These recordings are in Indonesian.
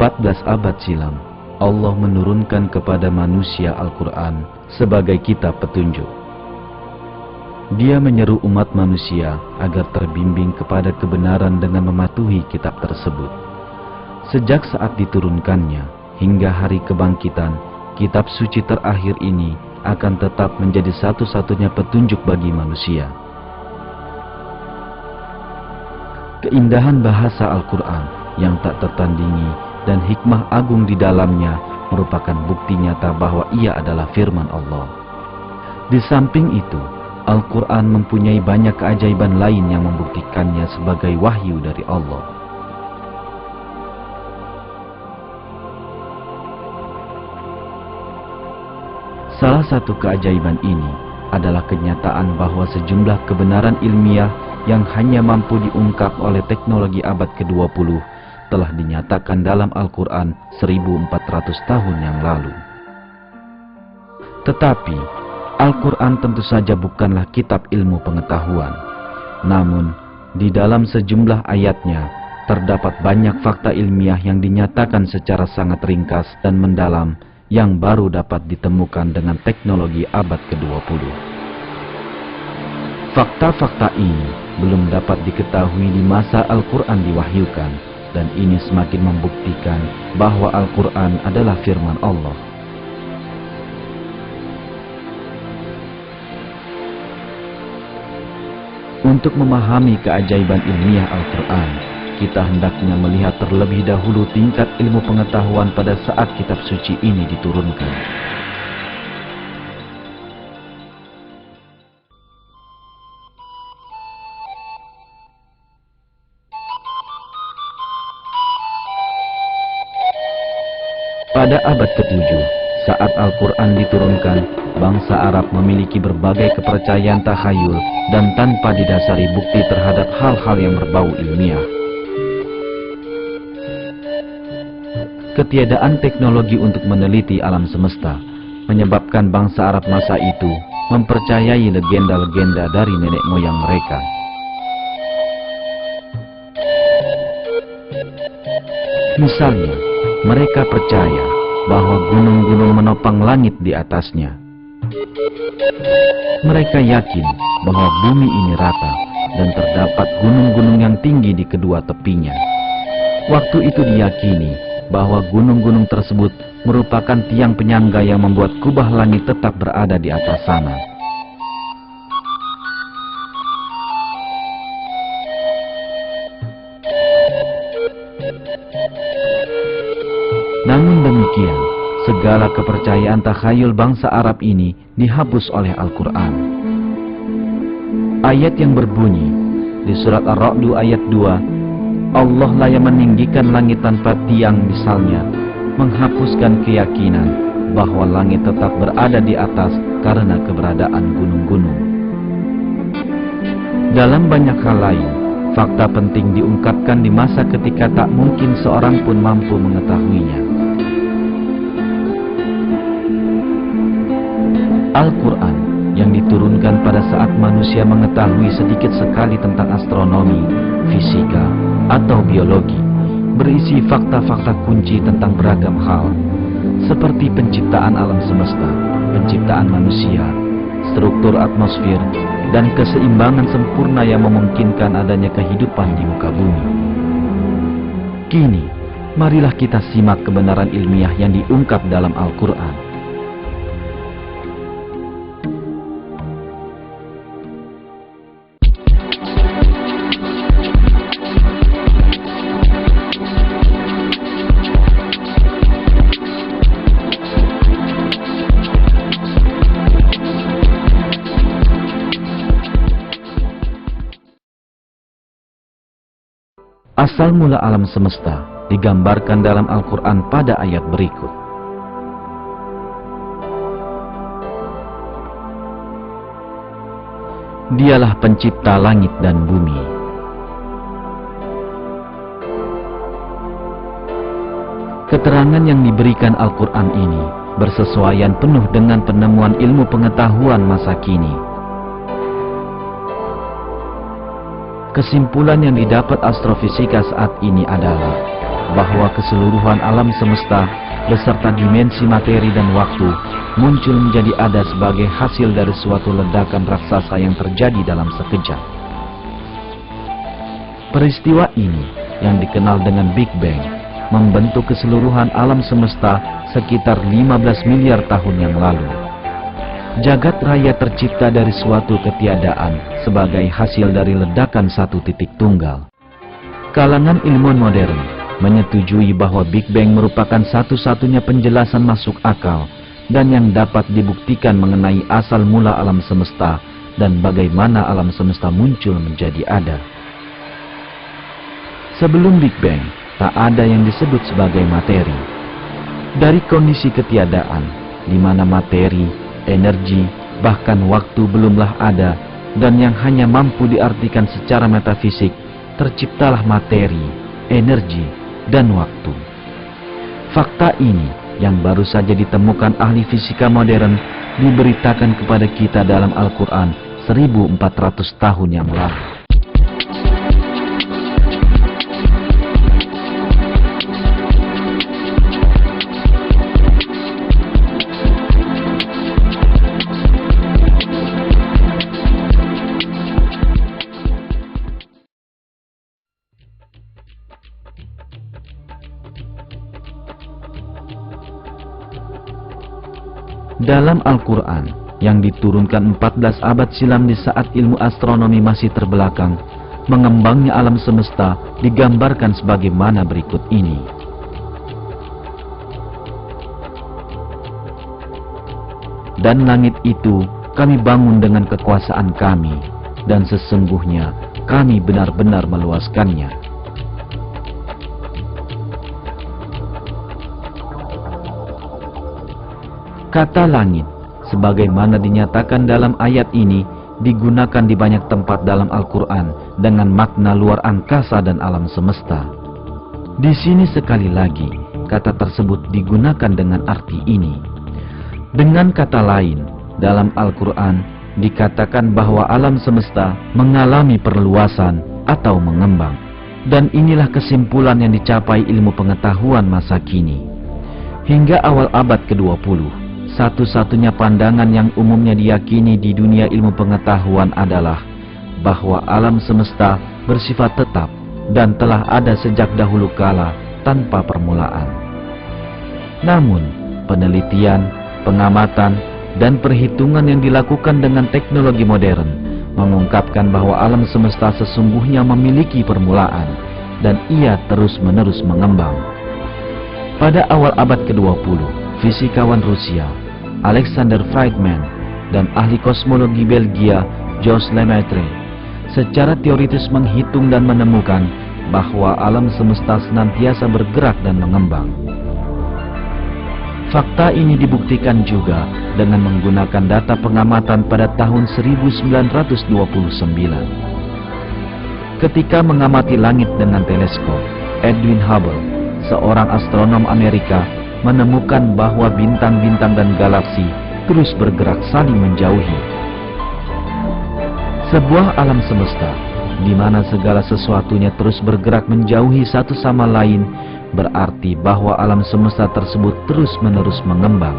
14 abad silam, Allah menurunkan kepada manusia Al-Quran sebagai kitab petunjuk. Dia menyeru umat manusia agar terbimbing kepada kebenaran dengan mematuhi kitab tersebut. Sejak saat diturunkannya hingga hari kebangkitan, kitab suci terakhir ini akan tetap menjadi satu-satunya petunjuk bagi manusia. Keindahan bahasa Al-Quran yang tak tertandingi dan hikmah agung di dalamnya merupakan bukti nyata bahwa ia adalah firman Allah. Di samping itu, Al-Quran mempunyai banyak keajaiban lain yang membuktikannya sebagai wahyu dari Allah. Salah satu keajaiban ini adalah kenyataan bahwa sejumlah kebenaran ilmiah yang hanya mampu diungkap oleh teknologi abad ke-20 telah dinyatakan dalam Al-Quran 1400 tahun yang lalu. Tetapi, Al-Quran tentu saja bukanlah kitab ilmu pengetahuan. Namun, di dalam sejumlah ayatnya terdapat banyak fakta ilmiah yang dinyatakan secara sangat ringkas dan mendalam yang baru dapat ditemukan dengan teknologi abad ke-20. Fakta-fakta ini belum dapat diketahui di masa Al-Quran diwahyukan, dan ini semakin membuktikan bahwa Al-Quran adalah firman Allah. Untuk memahami keajaiban ilmiah Al-Quran, kita hendaknya melihat terlebih dahulu tingkat ilmu pengetahuan pada saat kitab suci ini diturunkan. Pada abad ke-7, saat Al-Quran diturunkan, bangsa Arab memiliki berbagai kepercayaan takhayul dan tanpa didasari bukti terhadap hal-hal yang berbau ilmiah. Ketiadaan teknologi untuk meneliti alam semesta menyebabkan bangsa Arab masa itu mempercayai legenda-legenda dari nenek moyang mereka. Misalnya, mereka percaya bahwa gunung-gunung menopang langit di atasnya. Mereka yakin bahwa bumi ini rata dan terdapat gunung-gunung yang tinggi di kedua tepinya. Waktu itu diyakini bahwa gunung-gunung tersebut merupakan tiang penyangga yang membuat kubah langit tetap berada di atas sana. Namun demikian, segala kepercayaan takhayul bangsa Arab ini dihapus oleh Al-Quran. Ayat yang berbunyi di surat Ar-Ra'd ayat 2, Allah lah yang meninggikan langit tanpa tiang misalnya, menghapuskan keyakinan bahwa langit tetap berada di atas karena keberadaan gunung-gunung. Dalam banyak hal lain, fakta penting diungkapkan di masa ketika tak mungkin seorang pun mampu mengetahuinya. Al-Quran yang diturunkan pada saat manusia mengetahui sedikit sekali tentang astronomi, fisika, atau biologi, berisi fakta-fakta kunci tentang beragam hal, seperti penciptaan alam semesta, penciptaan manusia, struktur atmosfer, dan keseimbangan sempurna yang memungkinkan adanya kehidupan di muka bumi. Kini, marilah kita simak kebenaran ilmiah yang diungkap dalam Al-Quran. Asal mula alam semesta digambarkan dalam Al-Quran pada ayat berikut. Dialah pencipta langit dan bumi. Keterangan yang diberikan Al-Quran ini bersesuaian penuh dengan penemuan ilmu pengetahuan masa kini. Kesimpulan yang didapat astrofisika saat ini adalah bahwa keseluruhan alam semesta beserta dimensi materi dan waktu muncul menjadi ada sebagai hasil dari suatu ledakan raksasa yang terjadi dalam sekejap. Peristiwa ini yang dikenal dengan Big Bang membentuk keseluruhan alam semesta sekitar 15 miliar tahun yang lalu. Jagat raya tercipta dari suatu ketiadaan sebagai hasil dari ledakan satu titik tunggal. Kalangan ilmuwan modern menyetujui bahwa Big Bang merupakan satu-satunya penjelasan masuk akal dan yang dapat dibuktikan mengenai asal mula alam semesta dan bagaimana alam semesta muncul menjadi ada. Sebelum Big Bang, tak ada yang disebut sebagai materi. Dari kondisi ketiadaan, di mana materi, energi, bahkan waktu belumlah ada, dan yang hanya mampu diartikan secara metafisik, terciptalah materi, energi, dan waktu. Fakta ini yang baru saja ditemukan ahli fisika modern diberitakan kepada kita dalam Al-Quran 1400 tahun yang lalu. Dalam Al-Quran yang diturunkan 14 abad silam di saat ilmu astronomi masih terbelakang, mengembangnya alam semesta digambarkan sebagaimana berikut ini. Dan langit itu kami bangun dengan kekuasaan kami, dan sesungguhnya kami benar-benar meluaskannya. Kata langit, sebagaimana dinyatakan dalam ayat ini, digunakan di banyak tempat dalam Al-Quran dengan makna luar angkasa dan alam semesta. Di sini sekali lagi, kata tersebut digunakan dengan arti ini. Dengan kata lain, dalam Al-Quran dikatakan bahwa alam semesta mengalami perluasan atau mengembang. Dan inilah kesimpulan yang dicapai ilmu pengetahuan masa kini. Hingga awal abad ke-20, satu-satunya pandangan yang umumnya diyakini di dunia ilmu pengetahuan adalah bahwa alam semesta bersifat tetap dan telah ada sejak dahulu kala tanpa permulaan. Namun, penelitian, pengamatan, dan perhitungan yang dilakukan dengan teknologi modern mengungkapkan bahwa alam semesta sesungguhnya memiliki permulaan dan ia terus-menerus mengembang. Pada awal abad ke-20, fisikawan Rusia Alexander Friedman dan ahli kosmologi Belgia Georges Lemaitre secara teoritis menghitung dan menemukan bahwa alam semesta senantiasa bergerak dan mengembang. Fakta ini dibuktikan juga dengan menggunakan data pengamatan pada tahun 1929. Ketika mengamati langit dengan teleskop, Edwin Hubble, seorang astronom Amerika, menemukan bahwa bintang-bintang dan galaksi terus bergerak saling menjauhi. Sebuah alam semesta di mana segala sesuatunya terus bergerak menjauhi satu sama lain berarti bahwa alam semesta tersebut terus-menerus mengembang.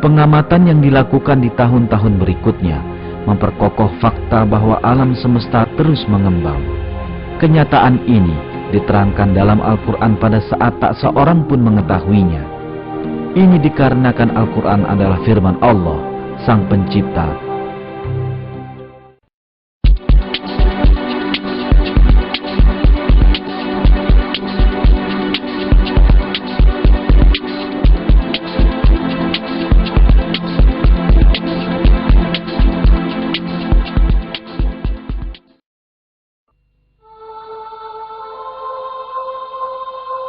Pengamatan yang dilakukan di tahun-tahun berikutnya memperkokoh fakta bahwa alam semesta terus mengembang. Kenyataan ini diterangkan dalam Al-Quran pada saat tak seorang pun mengetahuinya. Ini dikarenakan Al-Quran adalah firman Allah, Sang Pencipta.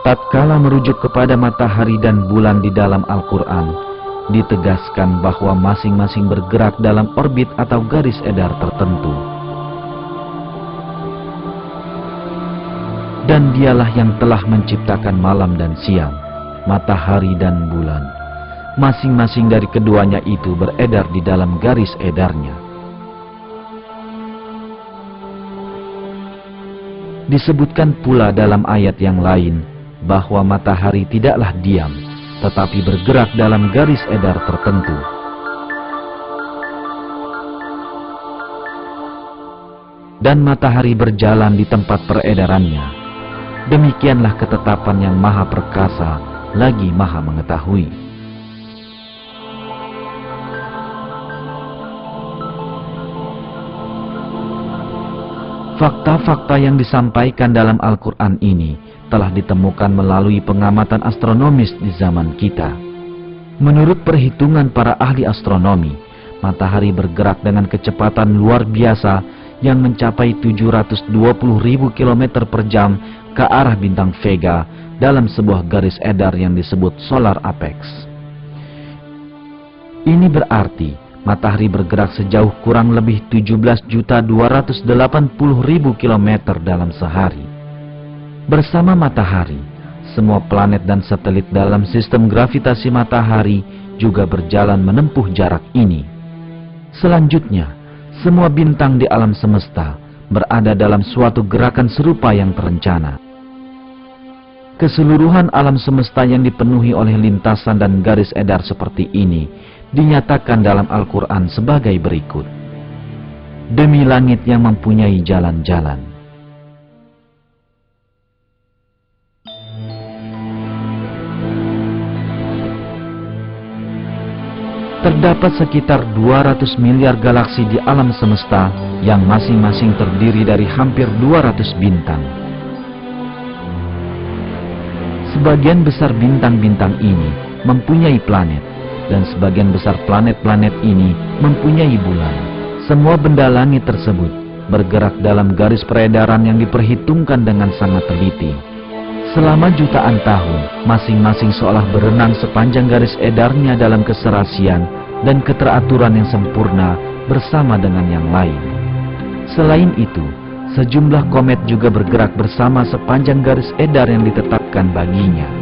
Tatkala merujuk kepada matahari dan bulan di dalam Al-Quran, ditegaskan bahwa masing-masing bergerak dalam orbit atau garis edar tertentu. Dan dialah yang telah menciptakan malam dan siang, matahari dan bulan. Masing-masing dari keduanya itu beredar di dalam garis edarnya. Disebutkan pula dalam ayat yang lain bahwa matahari tidaklah diam, tetapi bergerak dalam garis edar tertentu. Dan matahari berjalan di tempat peredarannya. Demikianlah ketetapan yang maha perkasa lagi maha mengetahui. Fakta-fakta yang disampaikan dalam Al-Quran ini telah ditemukan melalui pengamatan astronomis di zaman kita. Menurut perhitungan para ahli astronomi, matahari bergerak dengan kecepatan luar biasa yang mencapai 720.000 km per jam ke arah bintang Vega dalam sebuah garis edar yang disebut solar apex. Ini berarti matahari bergerak sejauh kurang lebih 17.280.000 km dalam sehari. Bersama matahari, semua planet dan satelit dalam sistem gravitasi matahari juga berjalan menempuh jarak ini. Selanjutnya, semua bintang di alam semesta berada dalam suatu gerakan serupa yang terencana. Keseluruhan alam semesta yang dipenuhi oleh lintasan dan garis edar seperti ini dinyatakan dalam Al-Quran sebagai berikut. Demi langit yang mempunyai jalan-jalan. Terdapat sekitar 200 miliar galaksi di alam semesta yang masing-masing terdiri dari hampir 200 bintang. Sebagian besar bintang-bintang ini mempunyai planet, dan sebagian besar planet-planet ini mempunyai bulan. Semua benda langit tersebut bergerak dalam garis peredaran yang diperhitungkan dengan sangat teliti. Selama jutaan tahun, masing-masing seolah berenang sepanjang garis edarnya dalam keserasian dan keteraturan yang sempurna bersama dengan yang lain. Selain itu, sejumlah komet juga bergerak bersama sepanjang garis edar yang ditetapkan baginya.